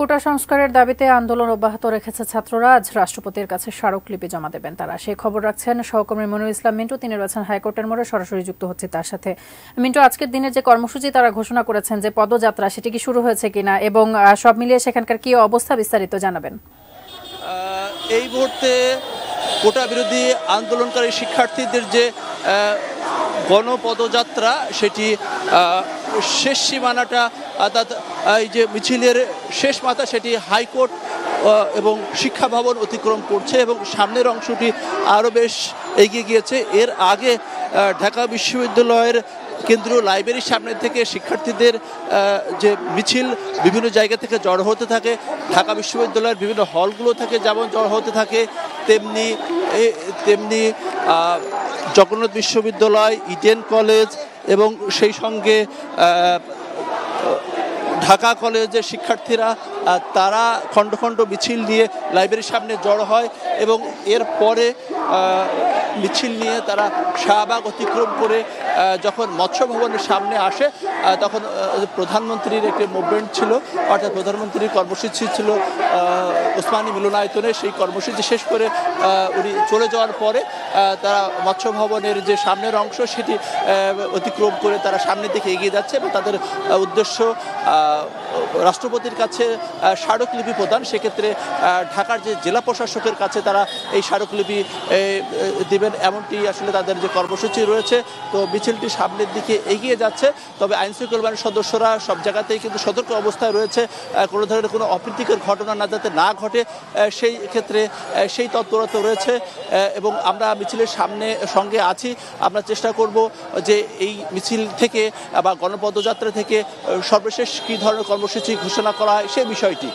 কোটা সংস্কারের দাবিতে আন্দোলন অব্যাহত রেখেছে ছাত্ররা। আজ রাষ্ট্রপতির কাছে স্মারকলিপি জমা দেবেন তারা। সেই খবর রাখছেন সহকর্মী মনিরুল ইসলাম মিন্টু। তিনি রয়েছেন হাইকোর্টের মোড়ে, সরাসরি যুক্ত হচ্ছে তার সাথে। মিন্টু, আজকের দিনের যে কর্মসূচি তারা ঘোষণা করেছেন, যে পদযাত্রা, সেটি কি শুরু হয়েছে কিনা এবং সব মিলিয়ে সেখানকার কি অবস্থা বিস্তারিত জানাবেন। এই মুহূর্তে কোটা বিরোধী আন্দোলনকারী শিক্ষার্থীদের যে গণপদযাত্রা, সেটি শেষ সীমানাটা, অর্থাৎ এই যে মিছিলের শেষ মাথা, সেটি হাইকোর্ট এবং শিক্ষা ভবন অতিক্রম করছে এবং সামনের অংশটি আরও বেশ এগিয়ে গিয়েছে। এর আগে ঢাকা বিশ্ববিদ্যালয়ের কেন্দ্রীয় লাইব্রেরির সামনে থেকে শিক্ষার্থীদের যে মিছিল বিভিন্ন জায়গা থেকে জড়ো হতে থাকে। ঢাকা বিশ্ববিদ্যালয়ের বিভিন্ন হলগুলো থেকে যেমন জড়ো হতে থাকে, তেমনি জগন্নাথ বিশ্ববিদ্যালয়, ইডেন কলেজ এবং সেই সঙ্গে ঢাকা কলেজের শিক্ষার্থীরা তারা খণ্ড খণ্ড মিছিল নিয়ে লাইব্রেরির সামনে জড়ো হয় এবং এরপরে মিছিল নিয়ে তারা শাহবাগ অতিক্রম করে যখন মৎস্য ভবনের সামনে আসে, তখন প্রধানমন্ত্রীর একটি মুভমেন্ট ছিল, অর্থাৎ প্রধানমন্ত্রীর কর্মসূচি ছিল ওসমানী মিলনায়তনে। সেই কর্মসূচি শেষ করে উনি চলে যাওয়ার পরে তারা মৎস্য ভবনের যে সামনের অংশ, সেটি অতিক্রম করে তারা সামনের দিকে এগিয়ে যাচ্ছে এবং তাদের উদ্দেশ্য রাষ্ট্রপতির কাছে স্মারকলিপি প্রদান। সেক্ষেত্রে ঢাকার যে জেলা প্রশাসকের কাছে তারা এই স্মারকলিপি দেবেন, এমনটি আসলে তাদের যে কর্মসূচি রয়েছে। তো মিছিলটি সামনের দিকে এগিয়ে যাচ্ছে, তবে আইনশৃঙ্খলা বাহিনীর সদস্যরা সব জায়গাতেই কিন্তু সতর্ক অবস্থায় রয়েছে, কোনো ধরনের কোনো অপ্রীতিকর ঘটনা যাতে না ঘটে সেই ক্ষেত্রে সেই তৎপরতা রয়েছে এবং আমরা মিছিলের সঙ্গে আছি। আমরা চেষ্টা করব যে এই মিছিল থেকে বা গণপদযাত্রা থেকে সর্বশেষ কী ধরনের কর্মসূচি ঘোষণা করা হয় সেই বিষয়টি।